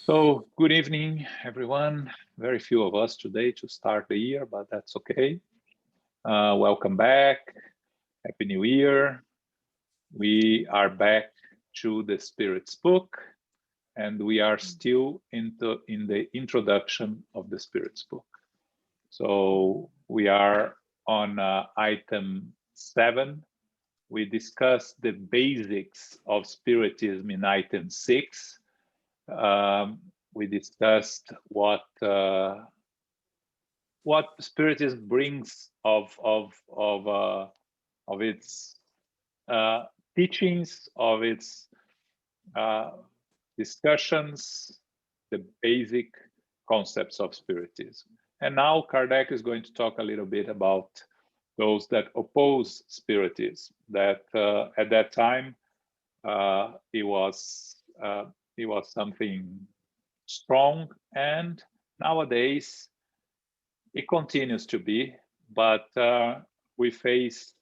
So, good evening, everyone. Very few of us today to start the year, but that's okay. Welcome back. Happy New Year. We are back to the Spirit's book, and we are still in the introduction of the Spirit's book. So, we are on item 7. We discussed the basics of Spiritism in item 6. We discussed what Spiritism brings of its teachings, of its discussions, the basic concepts of Spiritism. And now Kardec is going to talk a little bit about those that oppose Spiritism. That at that time it was something strong, and nowadays it continues to be, but we face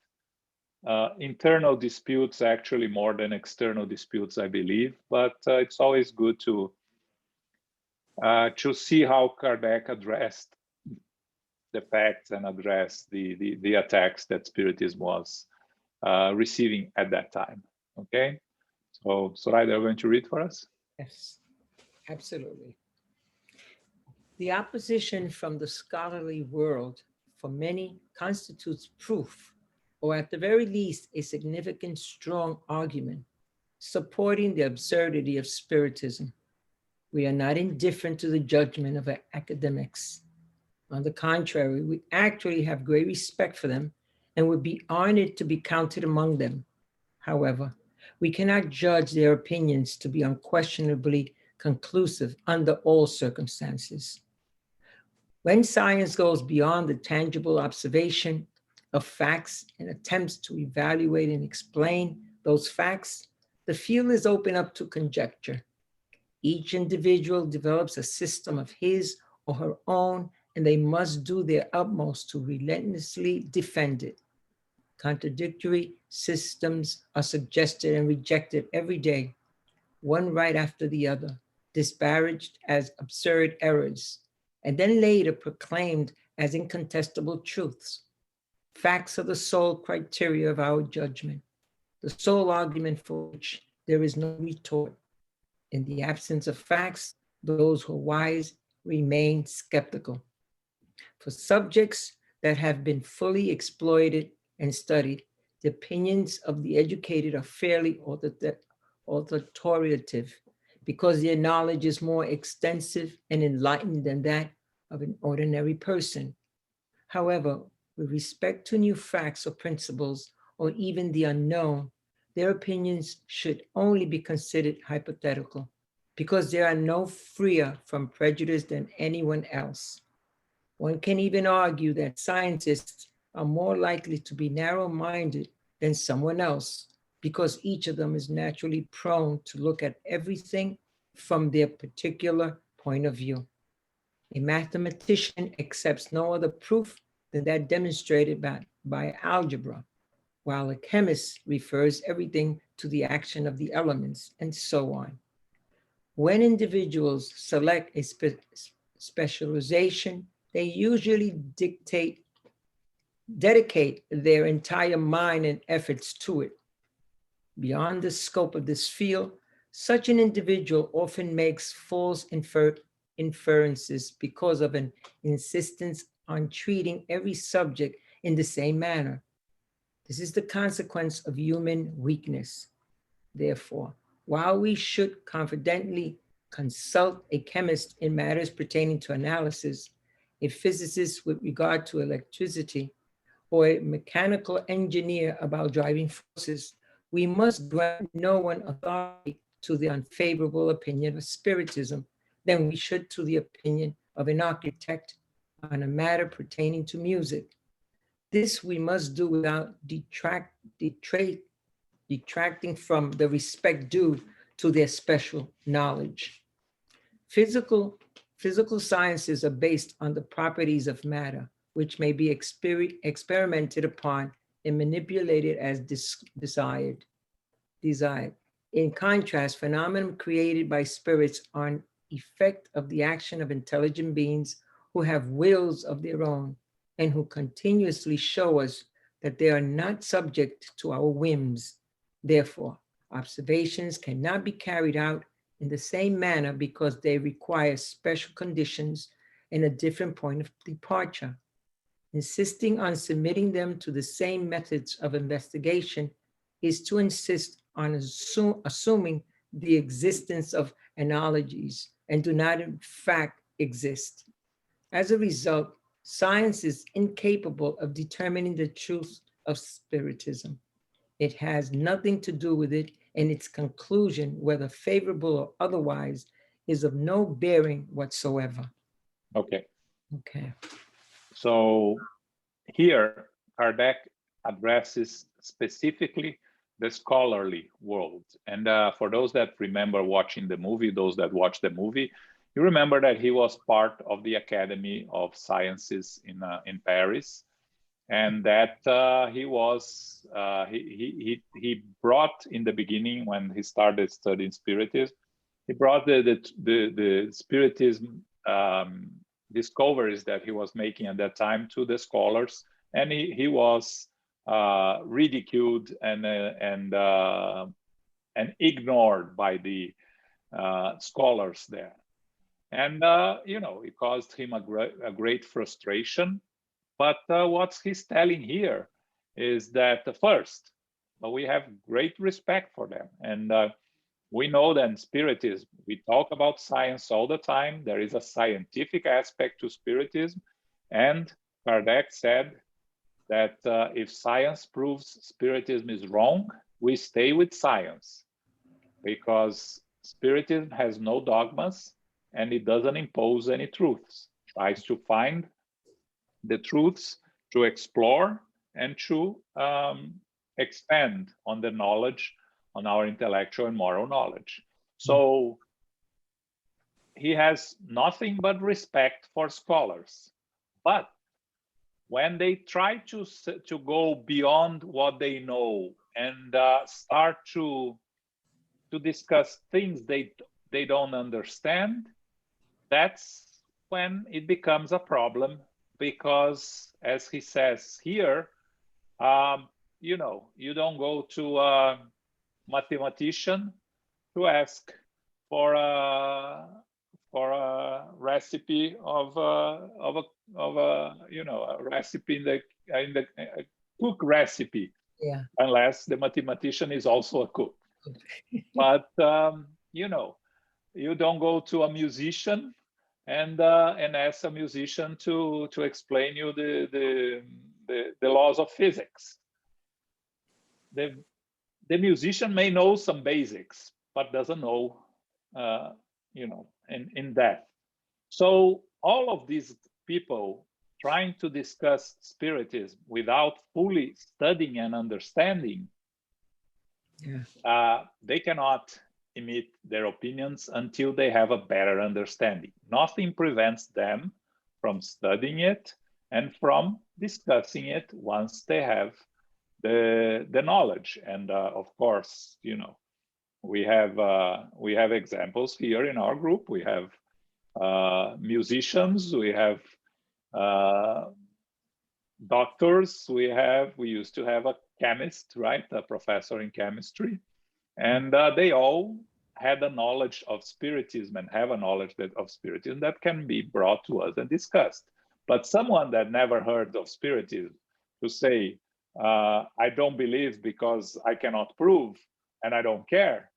internal disputes actually more than external disputes, I believe. But it's always good to see how Kardec addressed the facts and addressed the attacks that Spiritism was receiving at that time. Okay, so Soraya, are you going to read for us? Yes, absolutely. The opposition from the scholarly world for many constitutes proof, or at the very least, a significant, strong argument supporting the absurdity of Spiritism. We are not indifferent to the judgment of academics. On the contrary, we actually have great respect for them and would be honored to be counted among them. However, we cannot judge their opinions to be unquestionably conclusive under all circumstances. When science goes beyond the tangible observation of facts and attempts to evaluate and explain those facts, the field is open up to conjecture. Each individual develops a system of his or her own, and they must do their utmost to relentlessly defend it. Contradictory systems are suggested and rejected every day, one right after the other, disparaged as absurd errors, and then later proclaimed as incontestable truths. Facts are the sole criteria of our judgment, the sole argument for which there is no retort. In the absence of facts, those who are wise remain skeptical. For subjects that have been fully exploited and studied, the opinions of the educated are fairly authoritative because their knowledge is more extensive and enlightened than that of an ordinary person. However, with respect to new facts or principles, or even the unknown, their opinions should only be considered hypothetical, because they are no freer from prejudice than anyone else. One can even argue that scientists are more likely to be narrow-minded than someone else, because each of them is naturally prone to look at everything from their particular point of view. A mathematician accepts no other proof than that demonstrated by algebra, while a chemist refers everything to the action of the elements, and so on. When individuals select a specialization, they usually dedicate their entire mind and efforts to it. Beyond the scope of this field, such an individual often makes false inferences because of an insistence on treating every subject in the same manner. This is the consequence of human weakness. Therefore, while we should confidently consult a chemist in matters pertaining to analysis, a physicist with regard to electricity, or a mechanical engineer about driving forces, we must grant no one authority to the unfavorable opinion of Spiritism than we should to the opinion of an architect on a matter pertaining to music. This we must do without detracting from the respect due to their special knowledge. Physical sciences are based on the properties of matter, which may be experimented upon and manipulated as desired. In contrast, phenomena created by spirits are effect of the action of intelligent beings who have wills of their own and who continuously show us that they are not subject to our whims. Therefore, observations cannot be carried out in the same manner because they require special conditions and a different point of departure. Insisting on submitting them to the same methods of investigation is to insist on assuming the existence of analogies and do not in fact exist. As a result, science is incapable of determining the truth of Spiritism. It has nothing to do with it, and its conclusion, whether favorable or otherwise, is of no bearing whatsoever. Okay. Okay. So here, Kardec addresses specifically the scholarly world. And for those that remember watching the movie, those that watched the movie, you remember that he was part of the Academy of Sciences in Paris, and that he brought in the beginning, when he started studying Spiritism, he brought the Spiritism discoveries that he was making at that time to the scholars, and he was ridiculed and ignored by the scholars there. And it caused him a great frustration. But what he's telling here is that first, we have great respect for them. And we know that in Spiritism, we talk about science all the time. There is a scientific aspect to Spiritism. And Kardec said that if science proves Spiritism is wrong, we stay with science, because Spiritism has no dogmas and it doesn't impose any truths. It tries to find the truths, to explore, and to expand on the knowledge, on our intellectual and moral knowledge. So he has nothing but respect for scholars. But when they try to go beyond what they know and start to discuss things they don't understand, that's when it becomes a problem, because, as he says here, you don't go to a mathematician to ask for a recipe of a recipe in the cook recipe, Yeah. unless the mathematician is also a cook. But you don't go to a musician and ask a musician to explain you the laws of physics. The musician may know some basics, but doesn't know in depth. So all of these people trying to discuss Spiritism without fully studying and understanding, they cannot emit their opinions until they have a better understanding. Nothing prevents them from studying it and from discussing it once they have the knowledge. And of course, we have examples here in our group. We have musicians, we have doctors, we used to have a chemist, right, a professor in chemistry, and they all had a knowledge of Spiritism and have a knowledge of Spiritism that can be brought to us and discussed. But someone that never heard of Spiritism to say, I don't believe because I cannot prove and I don't care,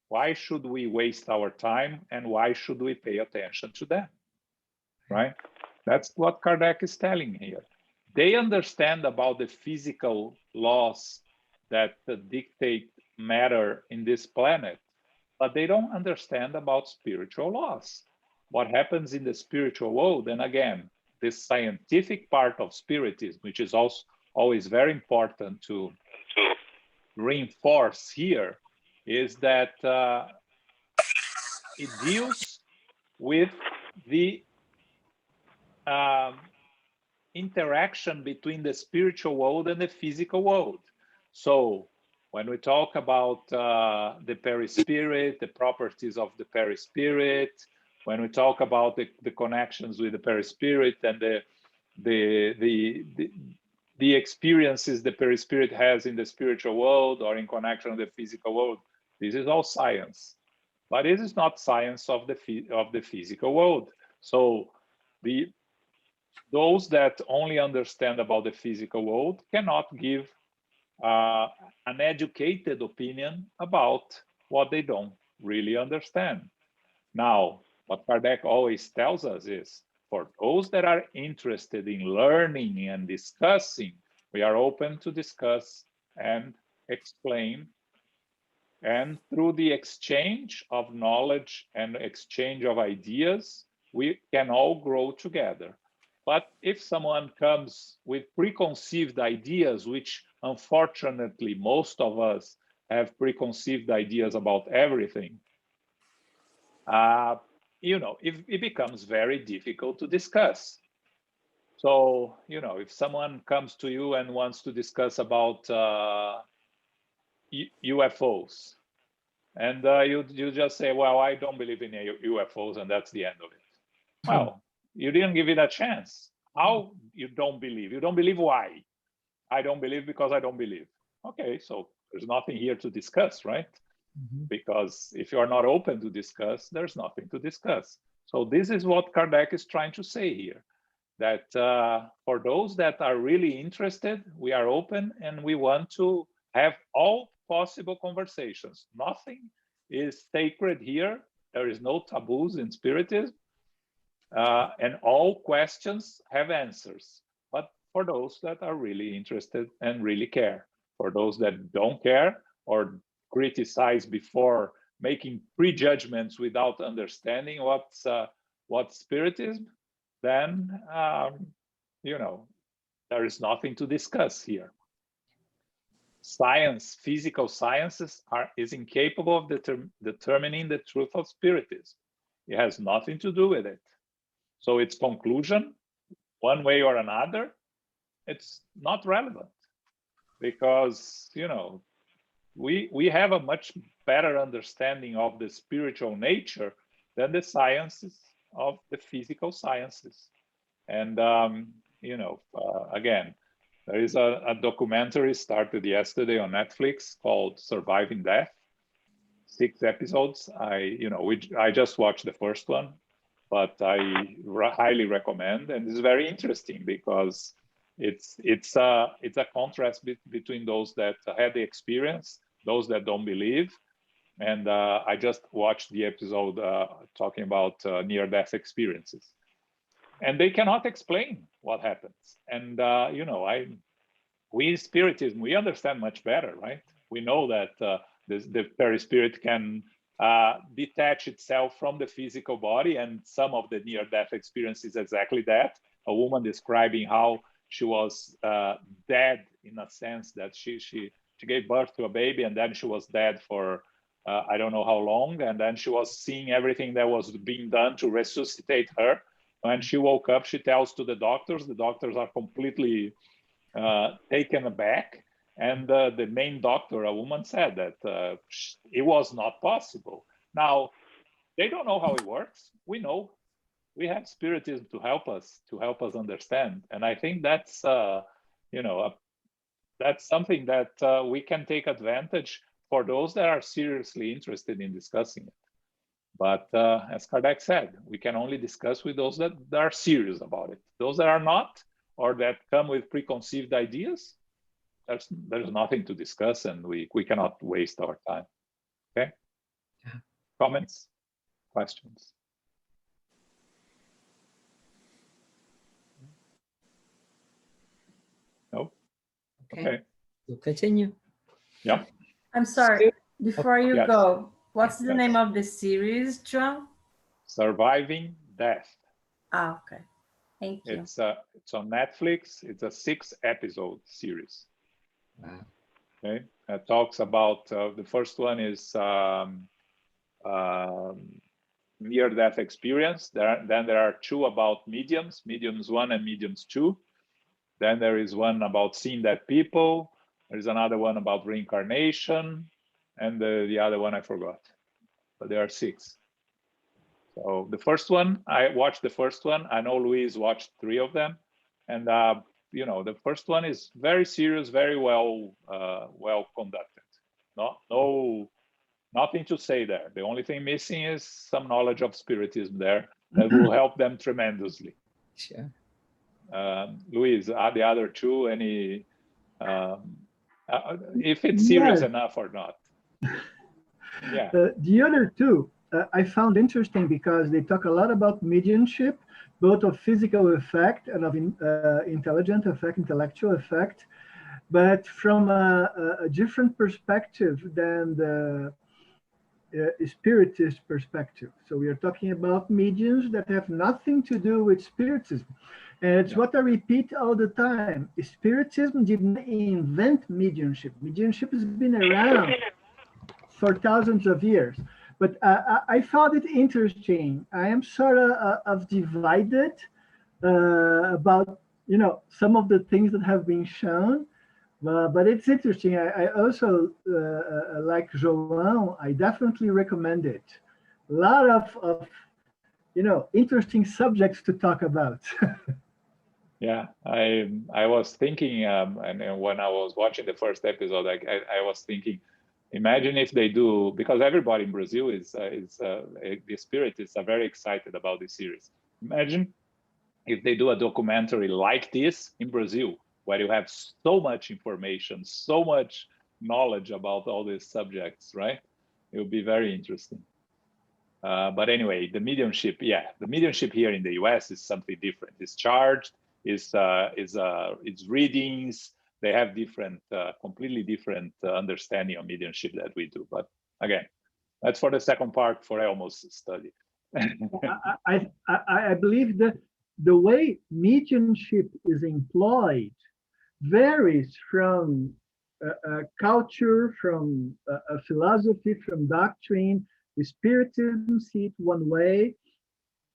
why should we waste our time and why should we pay attention to them, right? That's what Kardec is telling here. They understand about the physical laws that dictate matter in this planet, but they don't understand about spiritual laws. What happens in the spiritual world, and again, this scientific part of Spiritism, which is also always very important to reinforce here, is that it deals with the interaction between the spiritual world and the physical world. So When we talk about the perispirit, the properties of the perispirit, when we talk about the connections with the perispirit and the experiences the perispirit has in the spiritual world or in connection with the physical world, this is all science. But this is not science of the physical world. So those that only understand about the physical world cannot give an educated opinion about what they don't really understand. Now, what Kardec always tells us is, for those that are interested in learning and discussing, we are open to discuss and explain. And through the exchange of knowledge and exchange of ideas, we can all grow together. But if someone comes with preconceived ideas, which unfortunately most of us have preconceived ideas about everything, it becomes very difficult to discuss. So, if someone comes to you and wants to discuss about UFOs, and you just say, well, I don't believe in UFOs, and that's the end of it. Well, you didn't give it a chance. How you don't believe? You don't believe why? I don't believe because I don't believe. Okay, so there's nothing here to discuss, right? Because if you are not open to discuss, there's nothing to discuss. So this is what Kardec is trying to say here, that for those that are really interested, we are open and we want to have all possible conversations. Nothing is sacred here. There is no taboos in Spiritism. And all questions have answers. But for those that are really interested and really care, for those that don't care or criticize before making prejudgments without understanding what's Spiritism, then there is nothing to discuss here. Science, physical sciences is incapable of determining the truth of Spiritism. It has nothing to do with it. So its conclusion, one way or another, it's not relevant, because we have a much better understanding of the spiritual nature than the sciences of the physical sciences. And again, there is a documentary started yesterday on Netflix called Surviving Death. 6 episodes. I just watched the first one, but I highly recommend, and it's very interesting because it's a contrast between those that had the experience, those that don't believe. And I just watched the episode talking about near-death experiences, and they cannot explain what happens. And we in Spiritism, we understand much better, right? We know that the perispirit can detach itself from the physical body, and some of the near-death experience is exactly that. A woman describing how she was dead, in a sense that she gave birth to a baby, and then she was dead for I don't know how long, and then she was seeing everything that was being done to resuscitate her. When she woke up, she tells to the doctors are completely taken aback. And the main doctor, a woman, said that it was not possible. Now, they don't know how it works. We know. We have Spiritism to help us understand. And I think that's that's something that we can take advantage for those that are seriously interested in discussing it. But as Kardec said, we can only discuss with those that are serious about it. Those that are not, or that come with preconceived ideas, there's nothing to discuss, and we cannot waste our time. Okay? Yeah. Comments? Questions? No? Okay. We'll continue. Yeah. I'm sorry. Before you Yes. go, what's the Yes. name of the series, John? Surviving Death. Okay. Thank you. It's on Netflix. It's a 6-episode series. Wow. Okay. It talks about the first one is near-death experience. Then there are 2 about mediums 1 and mediums 2. Then there is one about seeing dead people. There's another one about reincarnation, and the other one I forgot. But there are 6. So the first one, I watched the first one. I know Luis watched 3 of them, and you know, the first one is very serious, very well conducted. Nothing to say there. The only thing missing is some knowledge of Spiritism there that will help them tremendously. Sure. Luis, are the other 2 any? If it's serious enough or not? Yeah. The other 2 I found interesting because they talk a lot about mediumship, both of physical effect and of intelligent effect, intellectual effect, but from a different perspective than the Spiritist perspective. So we are talking about mediums that have nothing to do with Spiritism. And it's what I repeat all the time. Spiritism did not invent mediumship. Mediumship has been around for thousands of years. But I found it interesting. I am sort of divided about, you know, some of the things that have been shown. But it's interesting. I also, like João, I definitely recommend it. A lot of you know, interesting subjects to talk about. Yeah, I was thinking, and when I was watching the first episode, I was thinking, imagine if they do, because everybody in Brazil the Spiritists are very excited about this series. Imagine if they do a documentary like this in Brazil, where you have so much information, so much knowledge about all these subjects, right? It would be very interesting. But anyway, the mediumship here in the US is something different. It's charged, it's readings. They have different, completely different understanding of mediumship that we do. But again, that's for the second part for Elmo's study. I believe that the way mediumship is employed varies from a culture, from a philosophy, from doctrine. The Spiritism see it one way,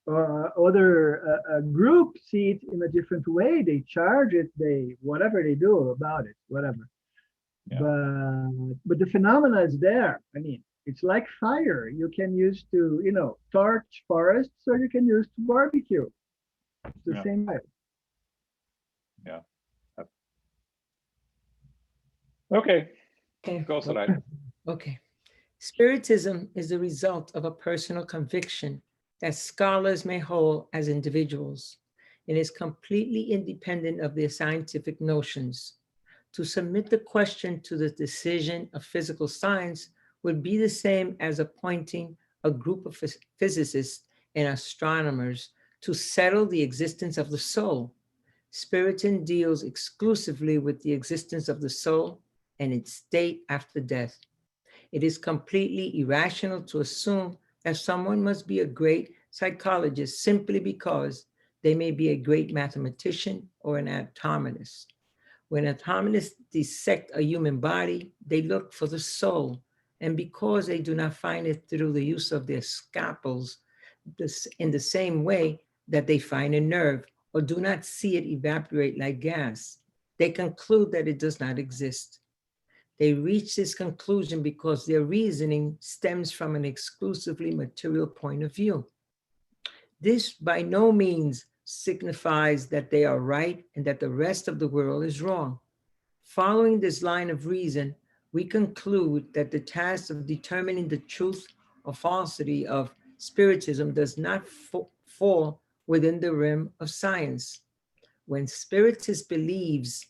other groups see it in a different way. They charge it, whatever they do about it, whatever. Yeah. But the phenomena is there. I mean, it's like fire. You can use to, you know, torch forests, or you can use to barbecue. It's the same way. Yeah. Okay. Go, Soraya. Okay. Spiritism is the result of a personal conviction that scholars may hold as individuals. It is completely independent of their scientific notions. To submit the question to the decision of physical science would be the same as appointing a group of physicists and astronomers to settle the existence of the soul. Spiritism deals exclusively with the existence of the soul and its state after death. It is completely irrational to assume that someone must be a great psychologist simply because they may be a great mathematician or an anatomist. When anatomists dissect a human body, they look for the soul. And because they do not find it through the use of their scalpels in the same way that they find a nerve, or do not see it evaporate like gas, they conclude that it does not exist. They reach this conclusion because their reasoning stems from an exclusively material point of view. This by no means signifies that they are right and that the rest of the world is wrong. Following this line of reason, we conclude that the task of determining the truth or falsity of Spiritism does not fall within the realm of science. When Spiritist beliefs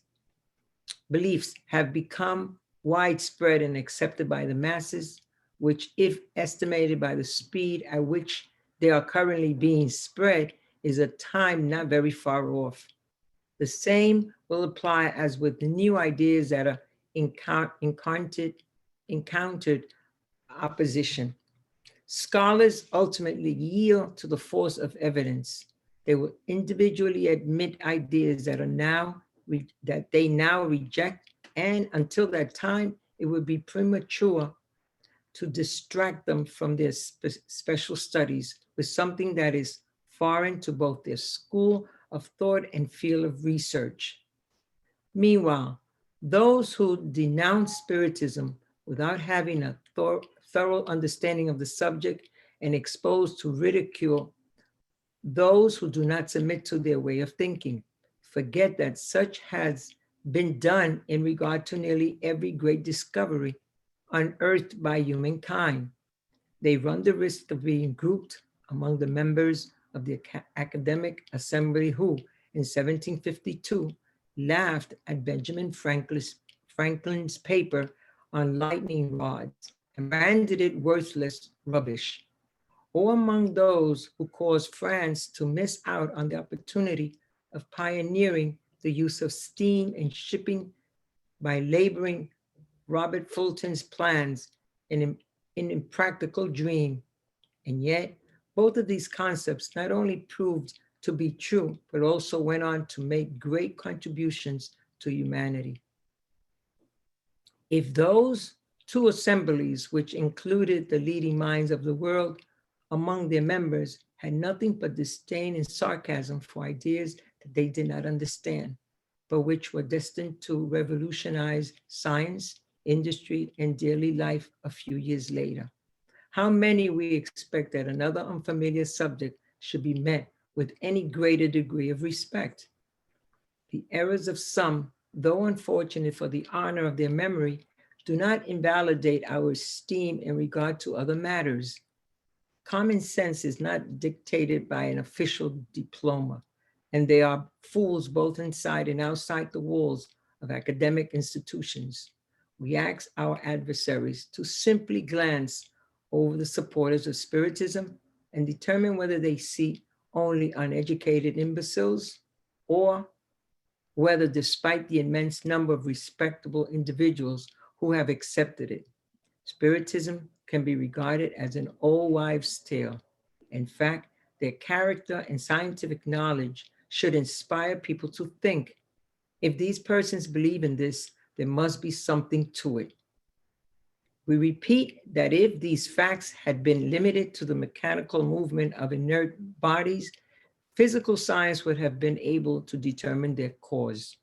have become widespread and accepted by the masses, which, if estimated by the speed at which they are currently being spread, is a time not very far off. The same will apply as with the new ideas that are encountered opposition. Scholars ultimately yield to the force of evidence. They will individually admit ideas that they now reject, and until that time, it would be premature to distract them from their special studies with something that is foreign to both their school of thought and field of research. Meanwhile, Those who denounce Spiritism without having a thorough understanding of the subject and exposed to ridicule those who do not submit to their way of thinking, forget that such has been done in regard to nearly every great discovery unearthed by humankind. They run the risk of being grouped among the members of the academic assembly who, in 1752, laughed at Benjamin Franklin's paper on lightning rods and branded it worthless rubbish, or among those who caused France to miss out on the opportunity of pioneering the use of steam and shipping by laboring Robert Fulton's plans in an impractical dream. And yet, both of these concepts not only proved to be true, but also went on to make great contributions to humanity. If those two assemblies, which included the leading minds of the world among their members, had nothing but disdain and sarcasm for ideas that they did not understand, but which were destined to revolutionize science, industry, and daily life a few years later, how many we expect that another unfamiliar subject should be met with any greater degree of respect? The errors of some, though unfortunate for the honor of their memory, do not invalidate our esteem in regard to other matters. Common sense is not dictated by an official diploma, and they are fools both inside and outside the walls of academic institutions. We ask our adversaries to simply glance over the supporters of Spiritism and determine whether they see only uneducated imbeciles or whether, despite the immense number of respectable individuals who have accepted it, Spiritism can be regarded as an old wives' tale. In fact, their character and scientific knowledge should inspire people to think, if these persons believe in this, there must be something to it. We repeat that if these facts had been limited to the mechanical movement of inert bodies, physical science would have been able to determine their cause.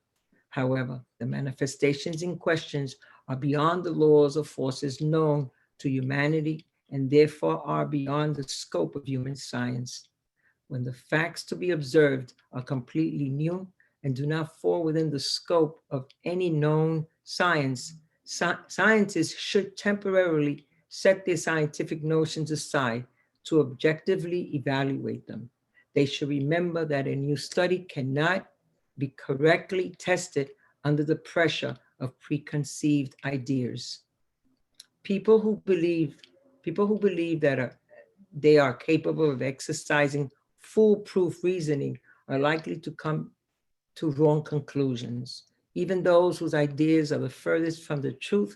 However, the manifestations in questions are beyond the laws of forces known to humanity and therefore are beyond the scope of human science. When the facts to be observed are completely new and do not fall within the scope of any known science, scientists should temporarily set their scientific notions aside to objectively evaluate them. They should remember that a new study cannot be correctly tested under the pressure of preconceived ideas. People who believe that they are capable of exercising foolproof reasoning are likely to come to wrong conclusions. Even those whose ideas are the furthest from the truth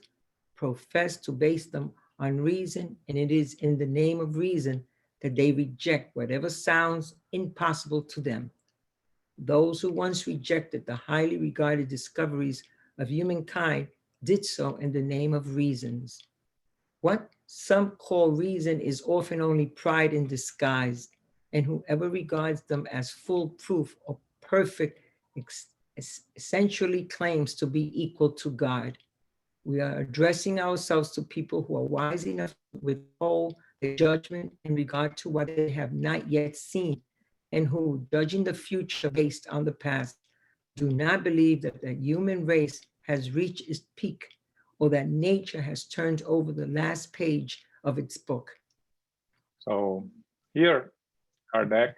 profess to base them on reason, and it is in the name of reason that they reject whatever sounds impossible to them. Those who once rejected the highly regarded discoveries of humankind did so in the name of reasons. What some call reason is often only pride in disguise, and whoever regards them as foolproof or perfect essentially claims to be equal to God. We are addressing ourselves to people who are wise enough to withhold their judgment in regard to what they have not yet seen, and who, judging the future based on the past, do not believe that the human race has reached its peak or that nature has turned over the last page of its book. So here, Kardec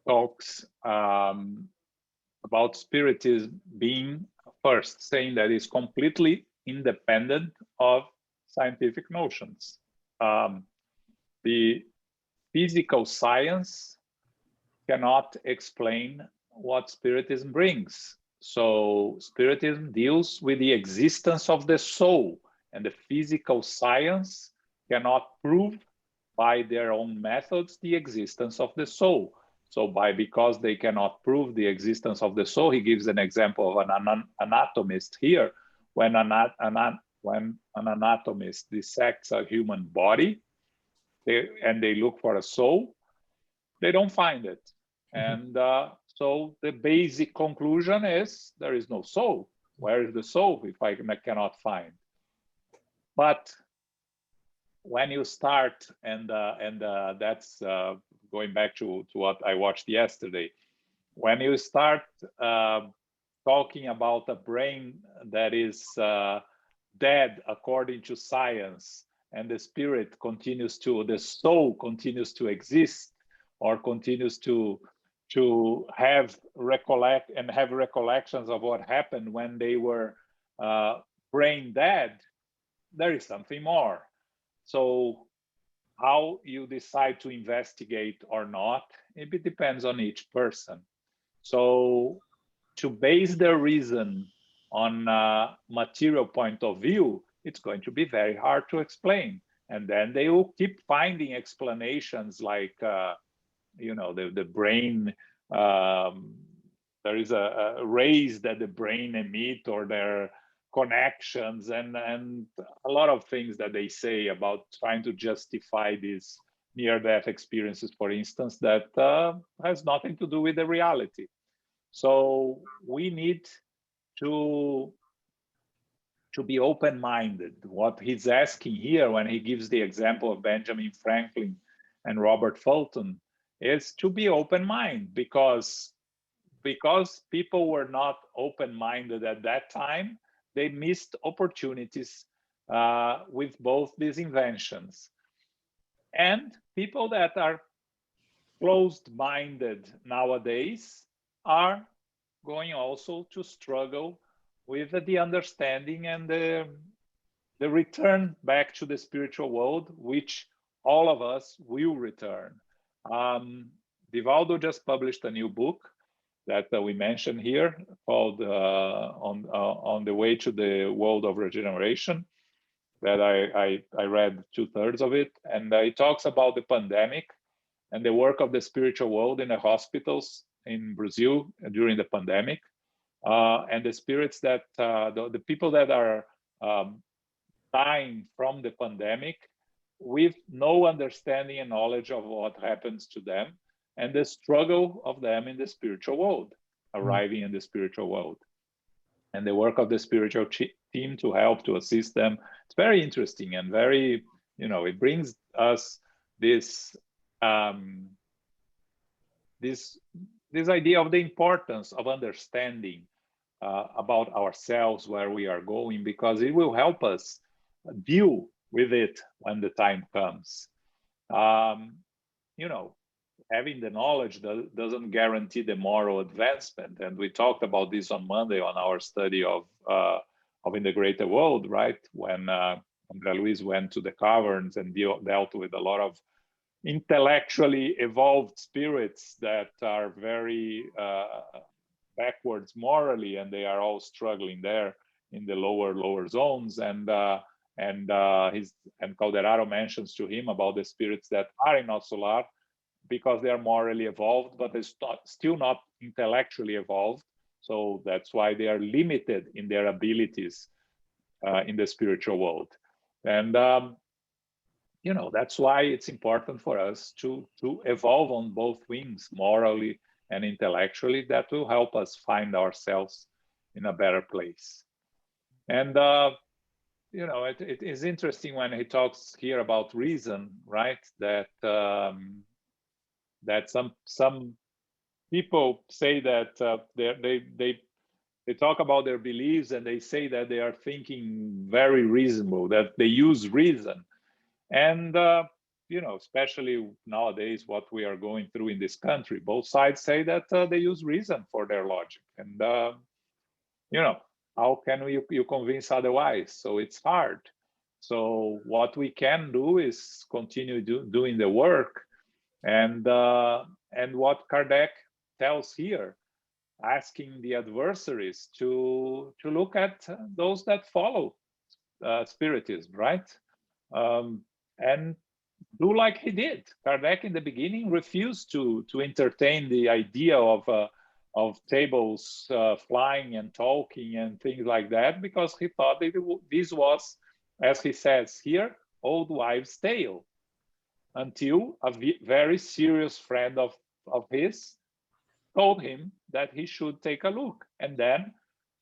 talks about Spiritism being first, saying that it's completely independent of scientific notions. The physical science cannot explain what Spiritism brings. So Spiritism deals with the existence of the soul, and the physical science cannot prove by their own methods the existence of the soul. So because they cannot prove the existence of the soul, he gives an example of an anatomist here. When an anatomist dissects a human body and they look for a soul, they don't find it. And so the basic conclusion is there is no soul. Where is the soul if I cannot find? But when you start, and that's going back to what I watched yesterday, when you start talking about a brain that is dead according to science, and the soul continues to exist, or continues to have recollections of what happened when they were brain dead, there is something more. So how you decide to investigate or not, it depends on each person. So to base their reason on a material point of view, it's going to be very hard to explain. And then they will keep finding explanations like, the brain, there is a rays that the brain emit, or their connections, and a lot of things that they say about trying to justify these near-death experiences, for instance, that has nothing to do with the reality. So we need to be open-minded. What he's asking here when he gives the example of Benjamin Franklin and Robert Fulton is to be open-minded, because people were not open-minded at that time, they missed opportunities with both these inventions. And people that are closed-minded nowadays are going also to struggle with the understanding and the return back to the spiritual world, which all of us will return. Vivaldo just published a new book that we mentioned here, called On the Way to the World of Regeneration, that I read 2/3 of it, and it talks about the pandemic and the work of the spiritual world in the hospitals in Brazil during the pandemic, and the spirits that the people that are dying from the pandemic with no understanding and knowledge of what happens to them, and the struggle of them in the spiritual world, arriving in the spiritual world, and the work of the spiritual team to help, to assist them. It's very interesting, and very, it brings us this this idea of the importance of understanding about ourselves, where we are going, because it will help us deal with it when the time comes. Having the knowledge doesn't guarantee the moral advancement, and we talked about this on Monday on our study of In the Greater World, right? When André Luiz went to the caverns and dealt with a lot of intellectually evolved spirits that are very backwards morally, and they are all struggling there in the lower zones. And Calderaro mentions to him about the spirits that are in Solar, because they are morally evolved, but they're still not intellectually evolved. So that's why they are limited in their abilities in the spiritual world. And that's why it's important for us to evolve on both wings, morally and intellectually. That will help us find ourselves in a better place. And it is interesting when he talks here about reason, right? That that some people say that they talk about their beliefs, and they say that they are thinking very reasonable, that they use reason. And especially nowadays, what we are going through in this country, both sides say that they use reason for their logic. And how can you convince otherwise? So it's hard. So what we can do is continue doing the work, and what Kardec tells here, asking the adversaries to look at those that follow Spiritism, right? And do like he did. Kardec in the beginning refused to entertain the idea of tables flying and talking and things like that, because he thought this was, as he says here, old wives' tale, until a very serious friend of his told him that he should take a look. And then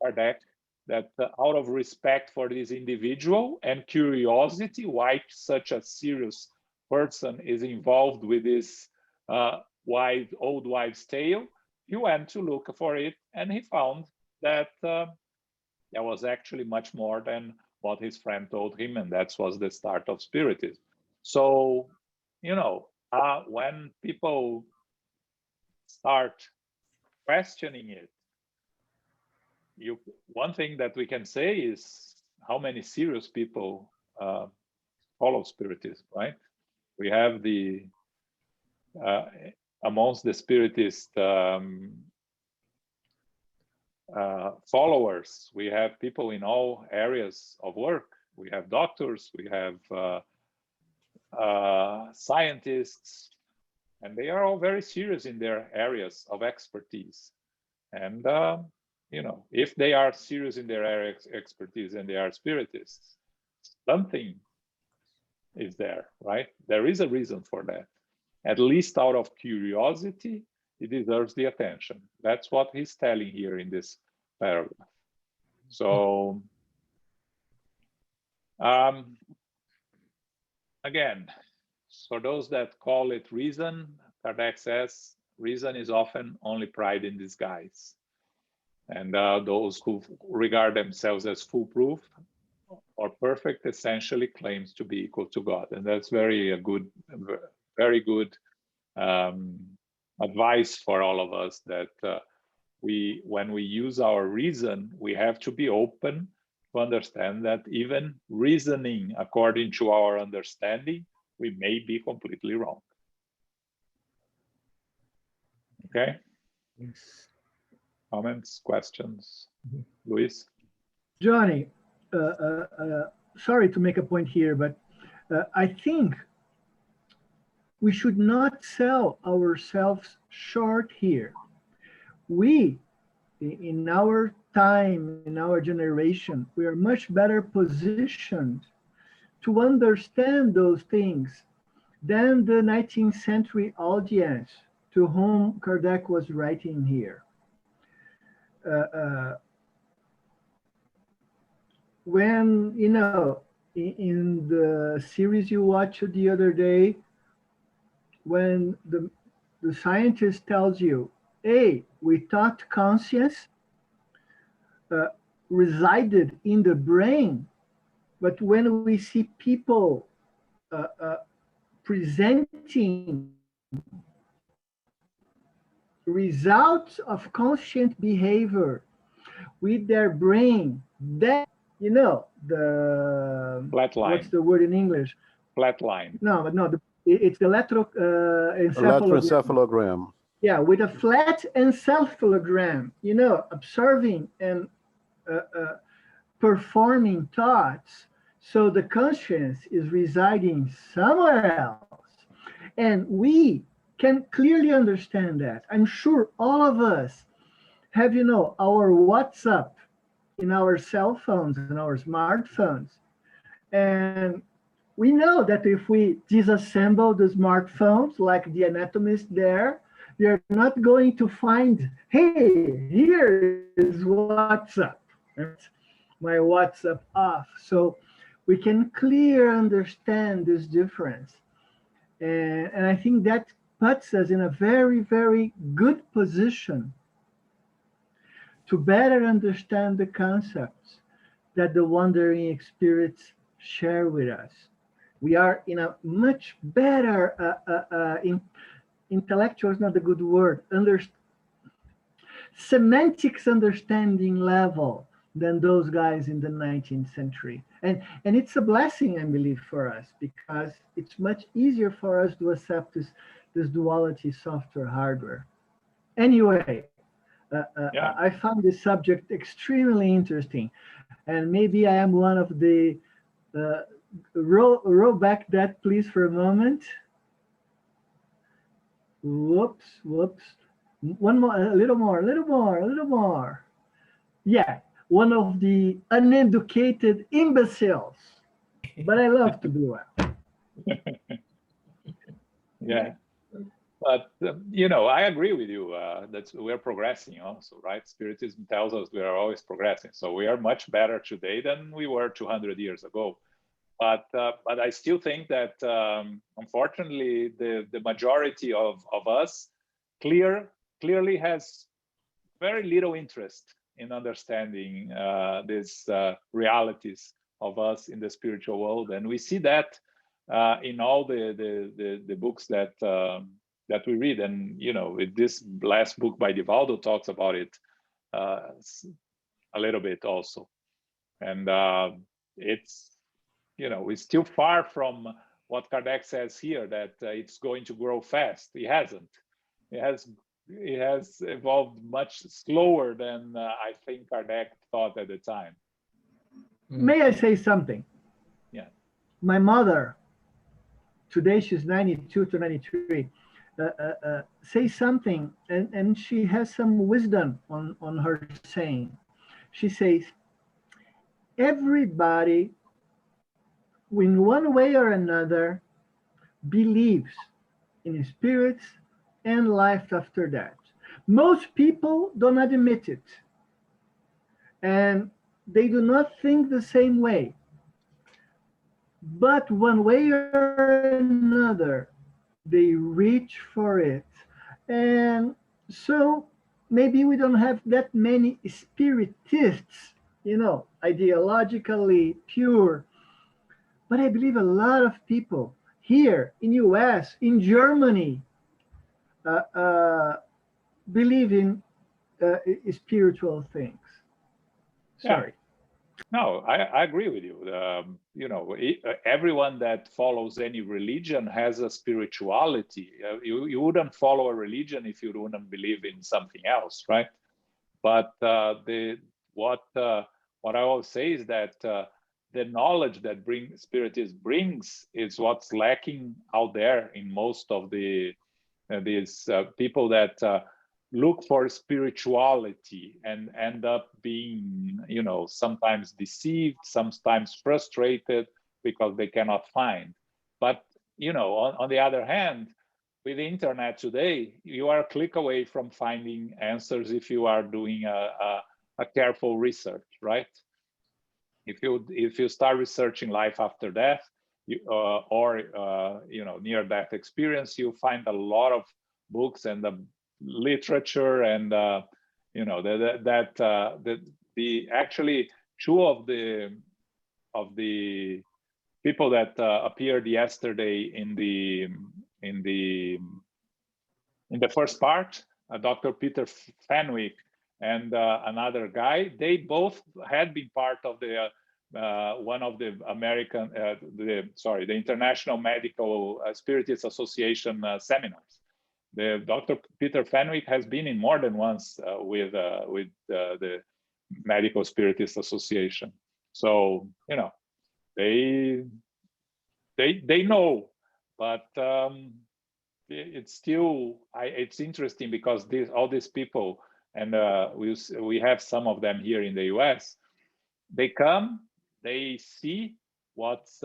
Kardec that out of respect for this individual and curiosity, why such a serious person is involved with this old wives' tale, he went to look for it, and he found that there was actually much more than what his friend told him, and that was the start of Spiritism. So, you know, when people start questioning it, one thing that we can say is how many serious people follow Spiritism, right? We have the amongst the Spiritist followers, we have people in all areas of work. We have doctors, we have scientists, and they are all very serious in their areas of expertise. And you know, if they are serious in their area of expertise and they are Spiritists, something is there, right? There is a reason for that. At least out of curiosity, it deserves the attention. That's what he's telling here in this paragraph. So, again, for those that call it reason, Kardec says, reason is often only pride in disguise. And those who regard themselves as foolproof or perfect essentially claims to be equal to God. And that's very good advice for all of us, that when we use our reason, we have to be open to understand that even reasoning according to our understanding, we may be completely wrong. Okay? Yes. Comments, questions? Luis? Johnny, sorry to make a point here, but I think we should not sell ourselves short here. We, in our time, in our generation, we are much better positioned to understand those things than the 19th century audience to whom Kardec was writing here. When, you know, in the series you watched the other day, when the scientist tells you, hey, we thought conscience resided in the brain, but when we see people presenting results of conscient behavior with their brain, that, you know, the Flatline. What's the word in English? Flatline. No, but no, it's the electroencephalogram. Yeah, with a flat encephalogram, you know, observing and performing thoughts. So the conscience is residing somewhere else. And we can clearly understand that. I'm sure all of us have, you know, our WhatsApp in our cell phones and our smartphones. And we know that if we disassemble the smartphones, like the anatomist there, we are not going to find, hey, here is WhatsApp. My WhatsApp off. So we can clearly understand this difference. And I think that puts us in a very, very good position to better understand the concepts that the wandering spirits share with us. We are in a much better, intellectual is not a good word, semantics understanding level than those guys in the 19th century. And it's a blessing, I believe, for us, because it's much easier for us to accept this duality software hardware. Anyway, Yeah. I found this subject extremely interesting, and maybe I am one of the roll back that please for a moment. Whoops. One more, a little more. Yeah, one of the uneducated imbeciles, but I love to do that. Yeah. But you know, I agree with you. That we're progressing also, right? Spiritism tells us we are always progressing. So we are much better today than we were 200 years ago. But I still think that unfortunately the majority of us clearly has very little interest in understanding these realities of us in the spiritual world, and we see that in all the books that that we read. And you know, with this last book by Divaldo talks about it a little bit also, and it's, you know, it's still far from what Kardec says here, that it's going to grow fast. It hasn't. It has evolved much slower than I think Kardec thought at the time. May I say something? Yeah. My mother, today she's 92 to 93, say something, and she has some wisdom on her saying. She says, everybody, in one way or another, believes in spirits and life after that. Most people don't admit it, and they do not think the same way. But one way or another, they reach for it. And so maybe we don't have that many spiritists, you know, ideologically pure. But I believe a lot of people here in US, in Germany, uh, uh, believe in spiritual things. Sorry. Yeah. No, I agree with you. You know, everyone that follows any religion has a spirituality. You wouldn't follow a religion if you wouldn't believe in something else, right? But what I always say is that the knowledge that Spiritism brings is what's lacking out there in most of these people that look for spirituality and end up being, you know, sometimes deceived, sometimes frustrated because they cannot find. But, you know, on the other hand, with the internet today, you are a click away from finding answers if you are doing a careful research, right? If you start researching life after death, or you know, near-death experience, you find a lot of books and the literature, and you know, the actually two of the people that appeared yesterday in the first part, Dr. Peter Fenwick and another guy, they both had been part of the one of the American, the International Medical Spiritists Association seminars. The Dr. Peter Fenwick has been in more than once with the Medical Spiritist Association. So, you know, they know, but it's still it's interesting because all these people, and we have some of them here in the US. They come, they see what's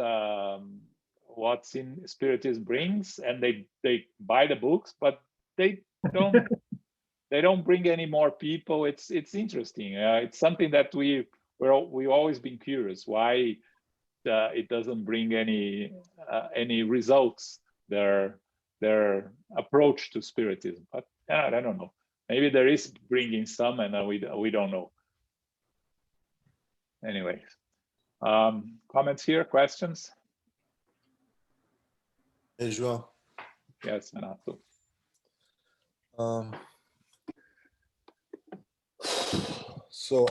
in Spiritism brings, and they buy the books, but they don't bring any more people. It's interesting. It's something that we've always been curious why it doesn't bring any results, their approach to Spiritism. But I don't know. Maybe there is bringing some, and we don't know. Anyways, comments here, questions? Hey, João. Yes, Renato. So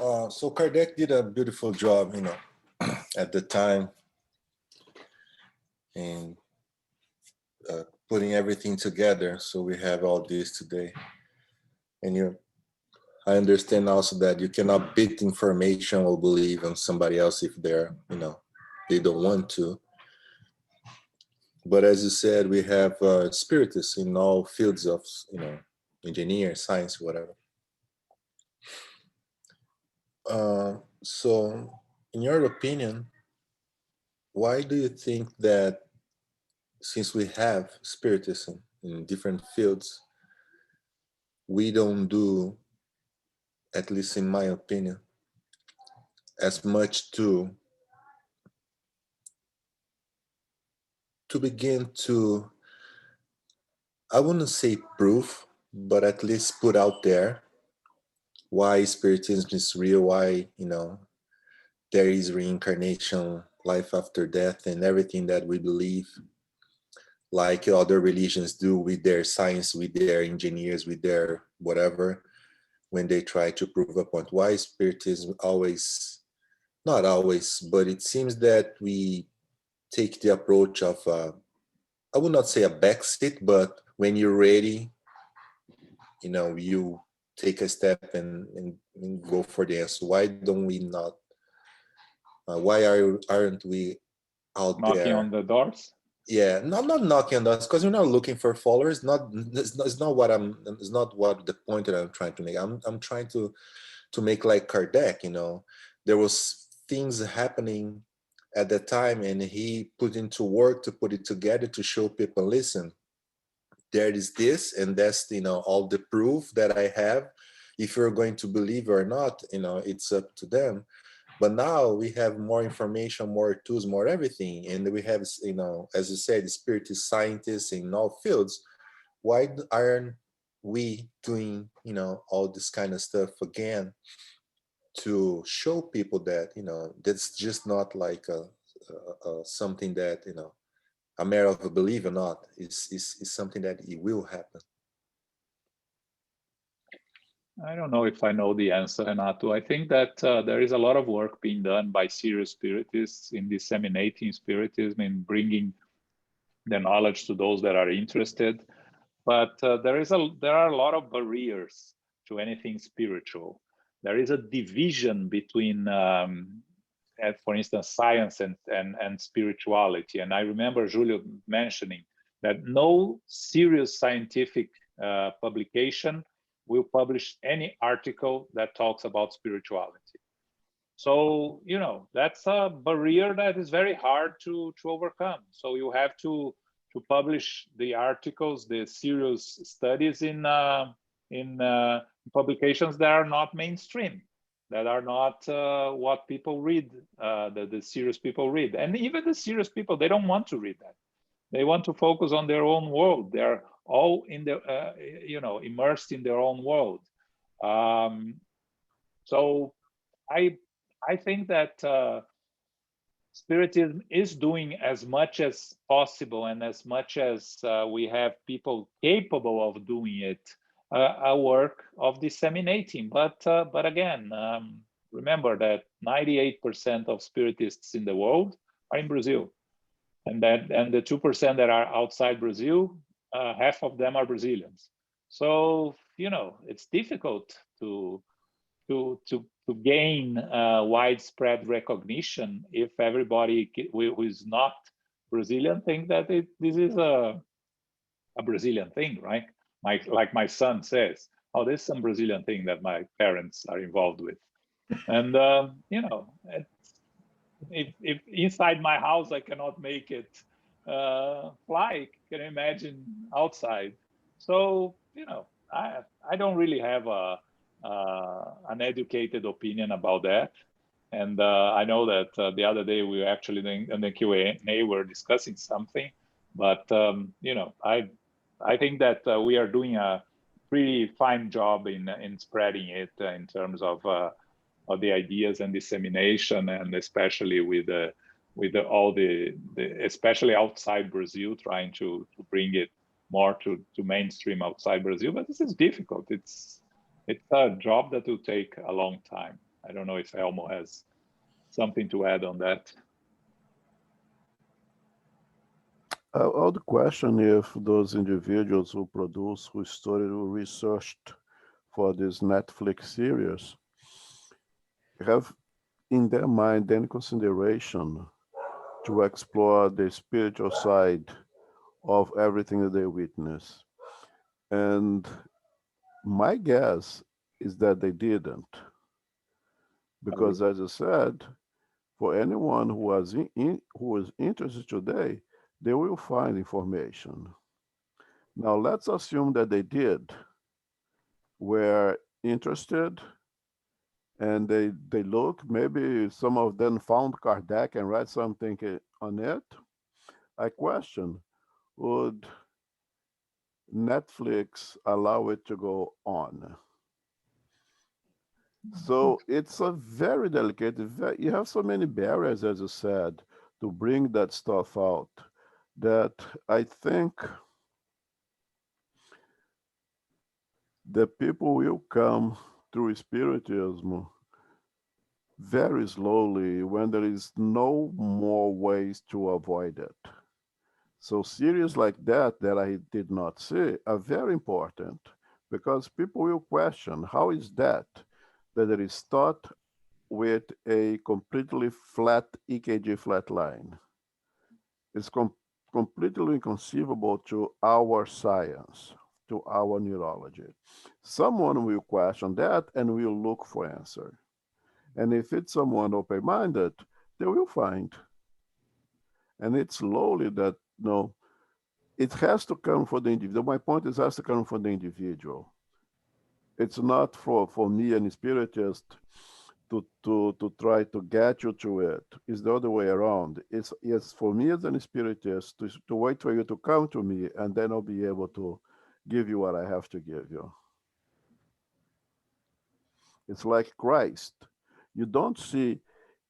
Kardec did a beautiful job, you know, at the time, in putting everything together. So we have all this today. And I understand also that you cannot beat information or believe on somebody else if they're, you know, they don't want to. But as you said, we have spiritists in all fields of, you know, engineering, science, whatever. So in your opinion, why do you think that since we have Spiritism in different fields, we don't do, at least in my opinion, as much to begin to, I wouldn't say prove, but at least put out there why Spiritism is real, why, there is reincarnation, life after death, and everything that we believe, like other religions do with their science, with their engineers, with their whatever, when they try to prove a point. Why Spiritism always, not always, but it seems that we take the approach of, I would not say a backseat, but when you're ready, you take a step and go for the answer. Why don't we not? Why aren't we out Knocking there? on the doors? Yeah, not knocking on us, because we're not looking for followers. It's not what I'm. It's not what the point that I'm trying to make. I'm trying to make like Kardec. There was things happening at that time, and he put into work to put it together to show people. Listen, there is this, and that's all the proof that I have. If you're going to believe or not, it's up to them. But now we have more information, more tools, more everything, and we have, as you said, spiritist scientists in all fields. Why aren't we doing, all this kind of stuff again to show people that, that's just not like something that, a matter of a belief or not, is something that it will happen. I don't know if I know the answer, Renato. I think that there is a lot of work being done by serious spiritists in disseminating spiritism and bringing the knowledge to those that are interested. But there are a lot of barriers to anything spiritual. There is a division between, for instance, science and spirituality. And I remember Julio mentioning that no serious scientific publication will publish any article that talks about spirituality. So, that's a barrier that is very hard to overcome. So you have to publish the articles, the serious studies in publications that are not mainstream, that are not what people read, the serious people read. And even the serious people, they don't want to read that. They want to focus on their own world. They're all in the, immersed in their own world. So I think that Spiritism is doing as much as possible, and as much as we have people capable of doing it, a work of disseminating. But again, remember that 98% of Spiritists in the world are in Brazil. And the 2% that are outside Brazil, half of them are Brazilians. So it's difficult to gain widespread recognition if everybody who is not Brazilian think that this is a Brazilian thing, right? Like my son says, oh, this is some Brazilian thing that my parents are involved with. And if inside my house I cannot make it fly, can you imagine outside? So I don't really have an educated opinion about that. And I know that the other day we were actually in the Q&A were discussing something, but I think that we are doing a pretty fine job in spreading it in terms of the ideas and dissemination, and especially with all the especially outside Brazil, trying to bring it more to mainstream outside Brazil. But this is difficult. It's a job that will take a long time. I don't know if Elmo has something to add on that. I would question if those individuals who produce, who studied, who researched for this Netflix series have in their mind any consideration to explore the spiritual side of everything that they witness. And my guess is that they didn't. Because as I said, for anyone who is interested today, they will find information. Now let's assume that they did, were interested, and they look, maybe some of them found Kardec and read something on it. I question, would Netflix allow it to go on? So it's a very delicate, you have so many barriers, as you said, to bring that stuff out, that I think the people will come through Spiritism very slowly when there is no more ways to avoid it. So series like that I did not see are very important, because people will question, how is that it is taught with a completely flat EKG flat line? It's completely inconceivable to our science, to our neurology. Someone will question that and will look for answer. And if it's someone open-minded, they will find. And it's slowly that, it has to come for the individual. My point is, it has to come from the individual. It's not for me, an spiritist, to try to get you to it. It's the other way around. It's for me as an spiritist to wait for you to come to me, and then I'll be able to give you what I have to give you. It's like Christ. You don't see,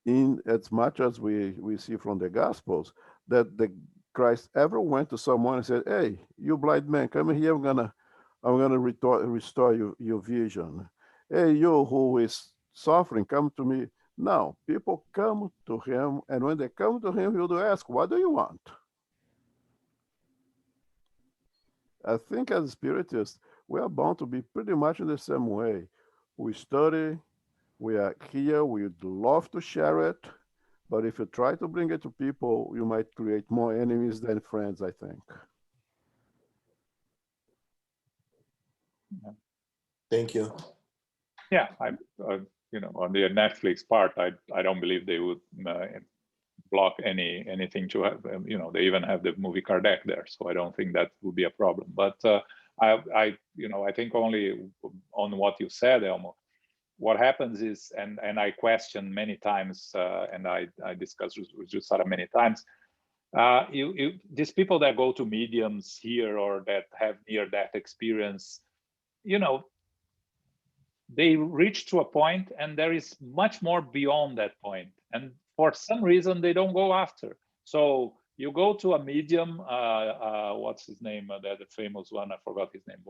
in as much as we see from the Gospels, that the Christ ever went to someone and said, "Hey, you blind man, come here. I'm gonna restore your vision. Hey, you who is suffering, come to me." No, people come to him, and when they come to him, he will ask, "What do you want?" I think as spiritists, we are bound to be pretty much in the same way. We study, we are here, we'd love to share it, but if you try to bring it to people, you might create more enemies than friends, I think. Thank you. Yeah, on the Netflix part, I don't believe they would block anything to have. They even have the movie Kardec there, so I don't think that would be a problem. But I think only on what you said, Elmo. What happens is, and I question many times, and I discussed with Jussara many times. These people that go to mediums here or that have near-death experience, they reach to a point, and there is much more beyond that point, and for some reason they don't go after. So you go to a medium, what's his name, the famous one, I forgot his name,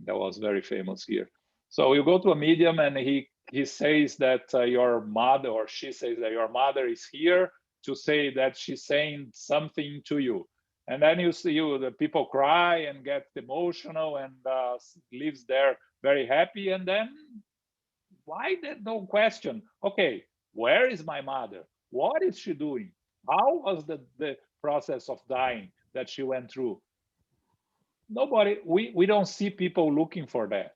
that was very famous here. So you go to a medium and he says that your mother, or she says that your mother is here to say that she's saying something to you. And then you see the people cry and get emotional and lives there very happy. And then why that no question? Okay, where is my mother? What is she doing? How was the process of dying that she went through? Nobody, we don't see people looking for that.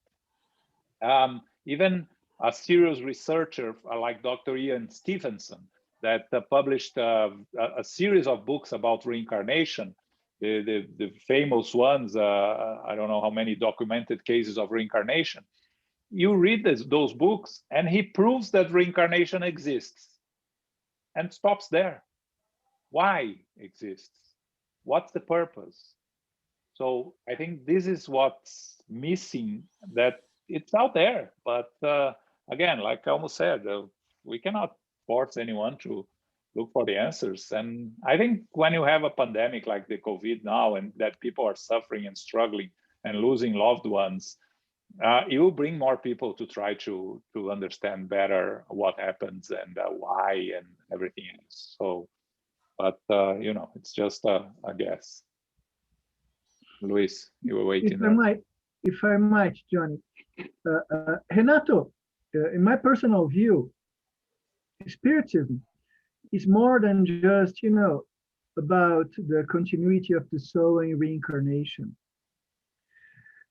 Even a serious researcher like Dr. Ian Stevenson that published a series of books about reincarnation, the famous ones, I don't know how many documented cases of reincarnation. You read those books and he proves that reincarnation exists and stops there. Why exists? What's the purpose? So I think this is what's missing, that it's out there. But again, like I almost said, we cannot force anyone to look for the answers. And I think when you have a pandemic like the COVID now, and that people are suffering and struggling and losing loved ones, it will bring more people to try to understand better what happens and why and everything else. So, but it's just a guess. Luis, you were waiting there. If I might, Johnny. Renato, in my personal view, Spiritism is more than just, about the continuity of the soul and reincarnation.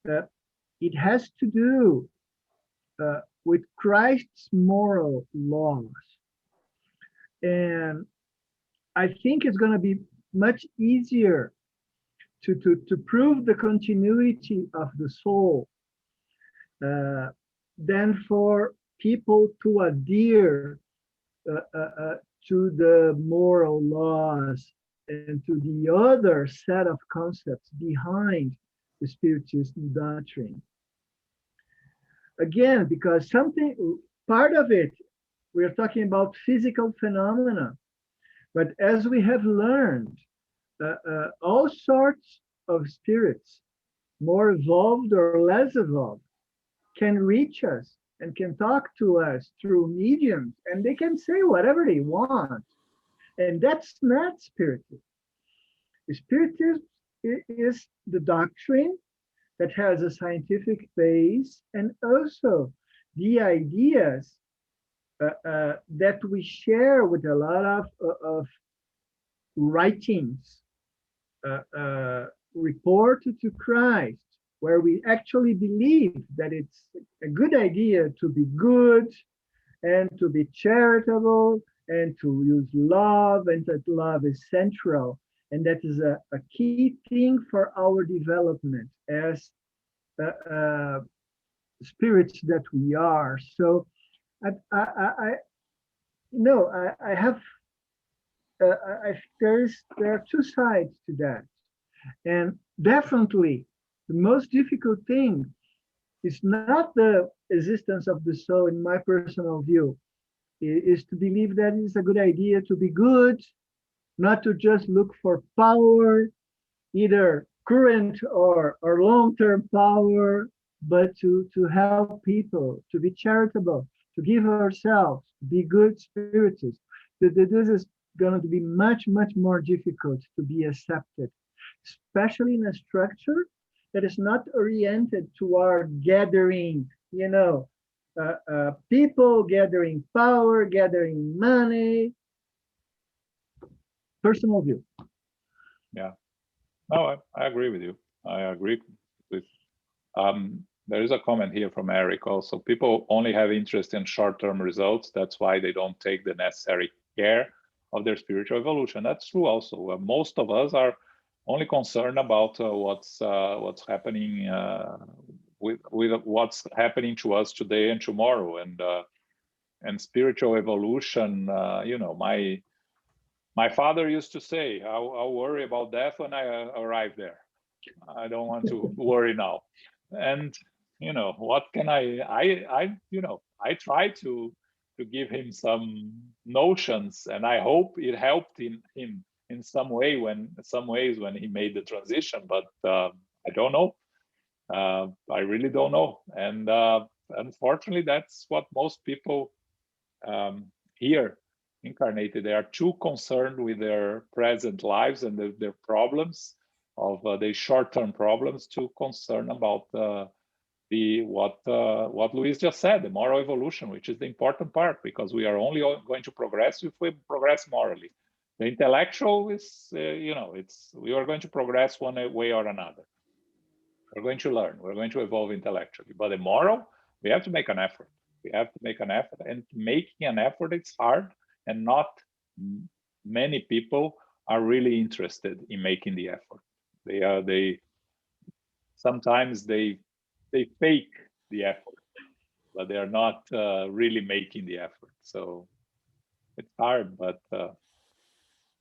It has to do with Christ's moral laws. And I think it's going to be much easier to prove the continuity of the soul, than for people to adhere to the moral laws and to the other set of concepts behind the Spiritism doctrine. Again, because part of it, we're talking about physical phenomena, but as we have learned, all sorts of spirits, more evolved or less evolved, can reach us and can talk to us through mediums, and they can say whatever they want. And that's not Spiritism. Spiritism is the doctrine that has a scientific base, and also the ideas that we share with a lot of writings reported to Christ, where we actually believe that it's a good idea to be good and to be charitable and to use love, and that love is central. And that is a key thing for our development as spirits that we are. So I have, there are two sides to that. And definitely the most difficult thing is not the existence of the soul, in my personal view, is to believe that it's a good idea to be good, not to just look for power, either current or long-term power, but to help people, to be charitable, to give ourselves, be good spiritists. This is going to be much, much more difficult to be accepted, especially in a structure that is not oriented toward gathering, people, gathering power, gathering money. Personal view. Yeah. No, I agree with you. I agree with. There is a comment here from Eric also. People only have interest in short-term results. That's why they don't take the necessary care of their spiritual evolution. That's true also. Most of us are only concerned about what's happening with what's happening to us today and tomorrow, and spiritual evolution. My father used to say, I'll worry about death when I arrive there. I don't want to worry now. And what can I try to give him some notions, and I hope it helped him in some ways when he made the transition, but I don't know. I really don't know. And unfortunately, that's what most people here incarnated. They are too concerned with their present lives and their problems, of their short-term problems, too concerned about what Luis just said, the moral evolution, which is the important part, because we are only going to progress if we progress morally. The intellectual is, we are going to progress one way or another. We're going to learn. We're going to evolve intellectually. But the moral, we have to make an effort. We have to make an effort, and making an effort, it's hard, and not many people are really interested in making the effort. They sometimes they fake the effort, but they are not really making the effort. So it's hard, but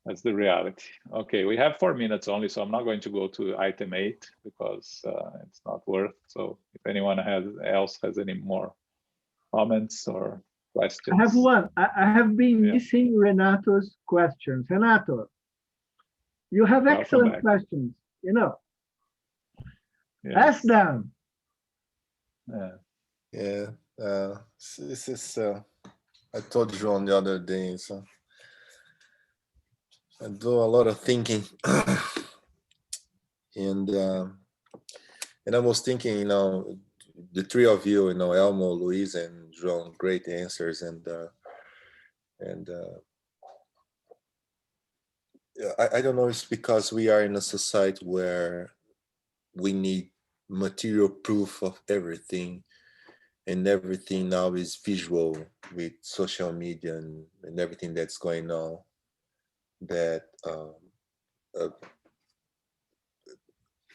that's the reality. Okay, we have 4 minutes only, so I'm not going to go to item 8 because it's not worth. So if anyone else has any more comments or questions. I have one. I have been missing Renato's questions. Renato, you have excellent questions, Yes. Ask them. Yeah. This is, I told you on the other day, so I do a lot of thinking. and I was thinking, the three of you, Elmo, Luis, and João, great answers, and I don't know, it's because we are in a society where we need material proof of everything, and everything now is visual with social media and everything that's going on, that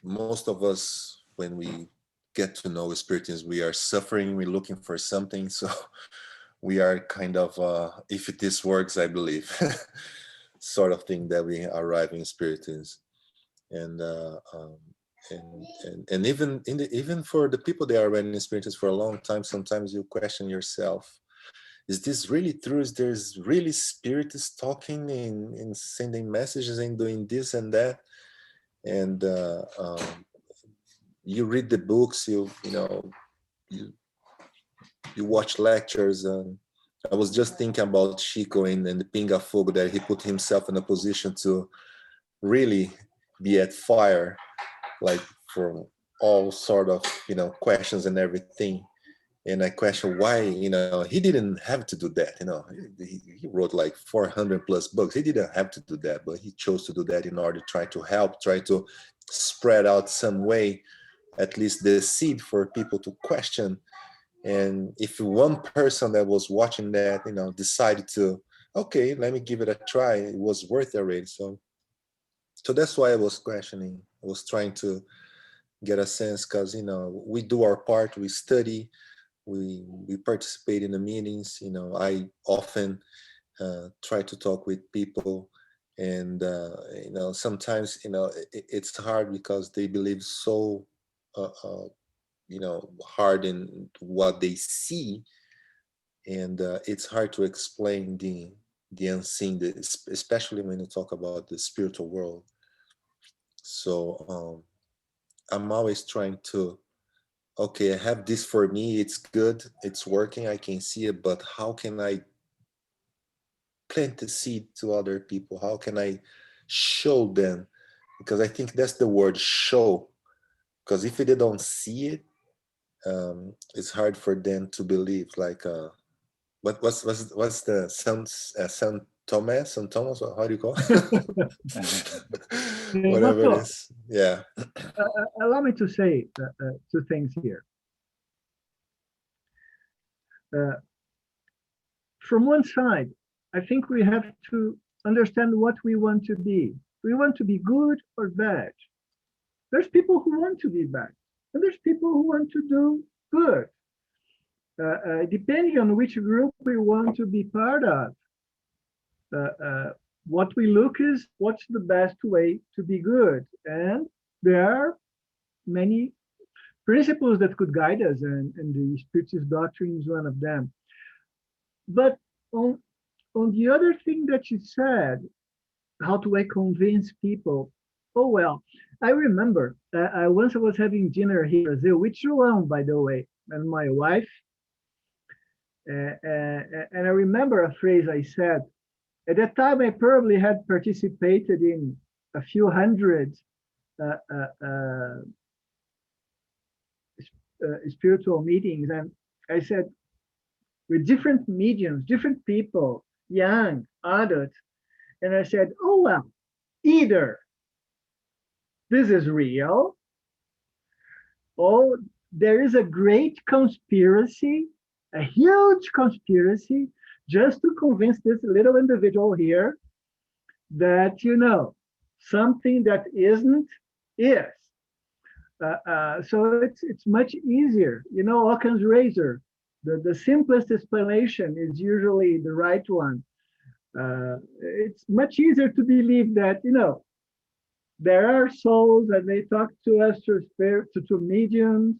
most of us, when we get to know Spiritism, we are suffering, we're looking for something. So we are kind of, if this works, I believe, sort of thing that we arrive in Spiritism. And and even even for the people that are already in Spiritism for a long time, sometimes you question yourself: is this really true? Is there's really spirits talking and sending messages and doing this and that? And you read the books, you know, you watch lectures. And I was just thinking about Chico and the Pinga Fogo, that he put himself in a position to really be at fire, like for all sort of, you know, questions and everything. And I question why, you know, he didn't have to do that. You know, he wrote like 400 plus books. He didn't have to do that, but he chose to do that in order to try to help, try to spread out some way, at least the seed for people to question. And if one person that was watching that, you know, decided to, okay, let me give it a try, it was worth it already. So that's why I was questioning. I was trying to get a sense, because, you know, we do our part, we study, we participate in the meetings. You know, I often try to talk with people, and you know, sometimes, you know, it's hard because they believe so you know, hard in what they see, and it's hard to explain the unseen, especially when you talk about the spiritual world. So I'm always trying to, okay, I have this for me, it's good, it's working, I can see it, but how can I plant the seed to other people? How can I show them? Because I think that's the word, show. Because if they don't see it, it's hard for them to believe. Like, what's the San Thomas? San Thomas? How do you call it? Whatever it is. Yeah. Allow me to say two things here. From one side, I think we have to understand what we want to be. We want to be good or bad. There's people who want to be bad, and there's people who want to do good. Depending on which group we want to be part of, what we look is what's the best way to be good. And there are many principles that could guide us, and the Spiritist doctrine is one of them. But on the other thing that you said, how do I convince people? Oh, well, I remember once I was having dinner here in Brazil, with João, by the way, and my wife. And I remember a phrase I said. At that time, I probably had participated in a few hundred spiritual meetings. And I said, with different mediums, different people, young, adult. And I said, oh, well, either this is real, or there is a great conspiracy, a huge conspiracy, just to convince this little individual here that, you know, something that isn't is. So it's much easier. You know, Occam's razor, the simplest explanation is usually the right one. It's much easier to believe that, you know, there are souls and they talk to us through spirit, to mediums,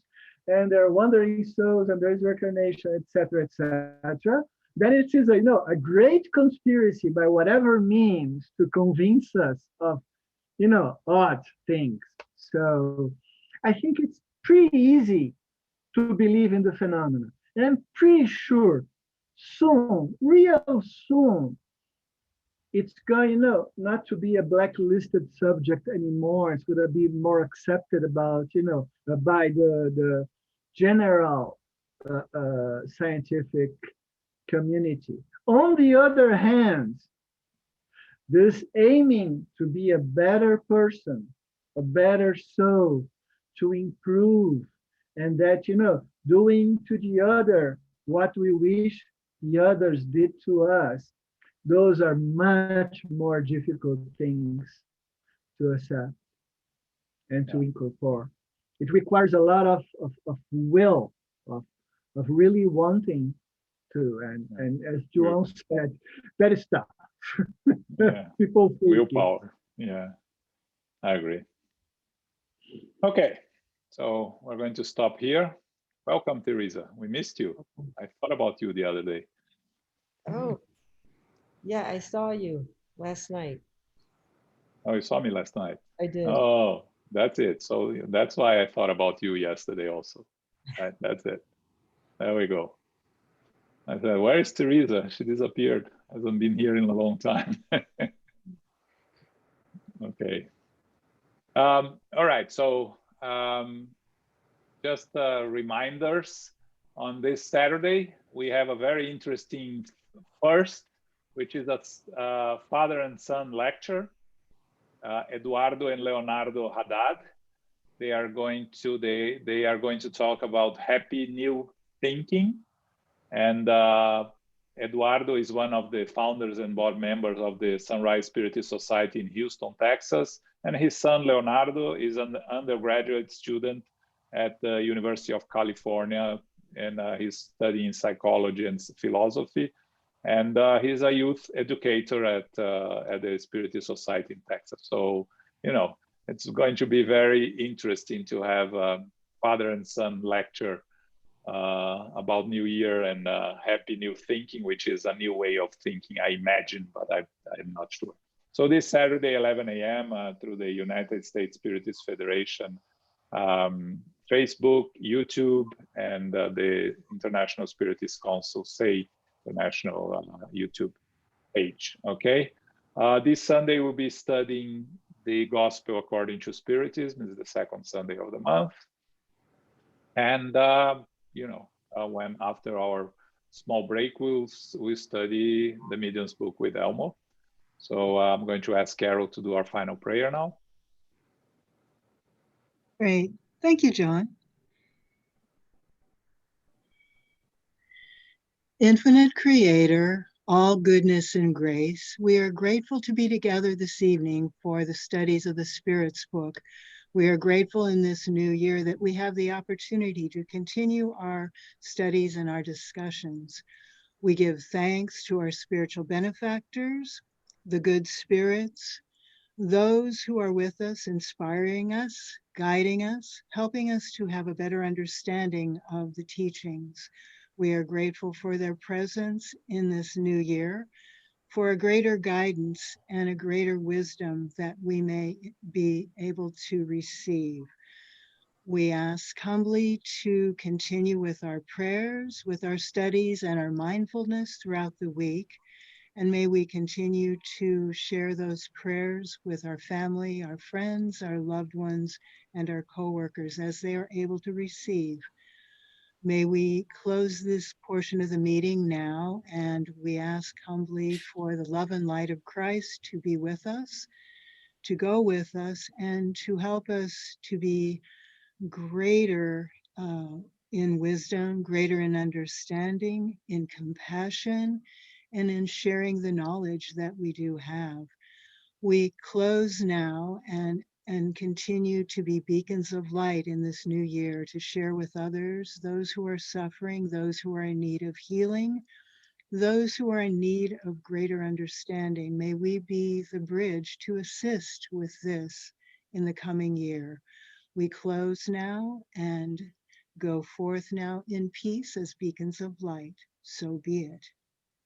and they're wandering souls, and there's reincarnation, etc., etc. Then it is, you know, a great conspiracy by whatever means to convince us of, you know, odd things. So I think it's pretty easy to believe in the phenomena. And I'm pretty sure soon, real soon, it's going, you know, not to be a blacklisted subject anymore. It's going to be more accepted about, you know, by the general scientific community. On the other hand, this aiming to be a better person, a better soul, to improve, and that, you know, doing to the other what we wish the others did to us, those are much more difficult things to accept. and to incorporate. It requires a lot of will, of really wanting to. And as João said, that is tough. Yeah. People feel Willpower. Yeah, I agree. Okay, so we're going to stop here. Welcome, Teresa. We missed you. I thought about you the other day. Oh, yeah, I saw you last night. Oh, you saw me last night. I did. Oh, that's it. So that's why I thought about you yesterday also. Right, that's it. There we go. I said, where is Teresa? She disappeared. Hasn't been here in a long time. Okay. All right. So just reminders. On this Saturday, we have a very interesting first, which is a father and son lecture. Eduardo and Leonardo Haddad. They are going to talk about happy new thinking. And Eduardo is one of the founders and board members of the Sunrise Spiritist Society in Houston, Texas. And his son, Leonardo, is an undergraduate student at the University of California, and he's studying psychology and philosophy. And he's a youth educator at the Spiritist Society in Texas. So, you know, it's going to be very interesting to have a father and son lecture about New Year and happy new thinking, which is a new way of thinking, I imagine, but I'm not sure. So this Saturday, 11 a.m. Through the United States Spiritist Federation, Facebook, YouTube, and the International Spiritist Council, SAY, the national YouTube page, okay? This Sunday, we'll be studying the Gospel according to Spiritism. This is the second Sunday of the month. And you know, when after our small break, we'll study the Medium's book with Elmo. So I'm going to ask Carol to do our final prayer now. Great. Thank you, John. Infinite Creator, all goodness and grace, we are grateful to be together this evening for the studies of the Spirit's book. We are grateful in this new year that we have the opportunity to continue our studies and our discussions. We give thanks to our spiritual benefactors, the good spirits, those who are with us, inspiring us, guiding us, helping us to have a better understanding of the teachings. We are grateful for their presence in this new year, for a greater guidance and a greater wisdom that we may be able to receive. We ask humbly to continue with our prayers, with our studies and our mindfulness throughout the week. And may we continue to share those prayers with our family, our friends, our loved ones, and our coworkers as they are able to receive. May we close this portion of the meeting now, and we ask humbly for the love and light of Christ to be with us, to go with us, and to help us to be greater in wisdom, greater in understanding, in compassion, and in sharing the knowledge that we do have. We close now and continue to be beacons of light in this new year, to share with others, those who are suffering, those who are in need of healing, those who are in need of greater understanding. May we be the bridge to assist with this in the coming year. We close now and go forth now in peace as beacons of light. So be it.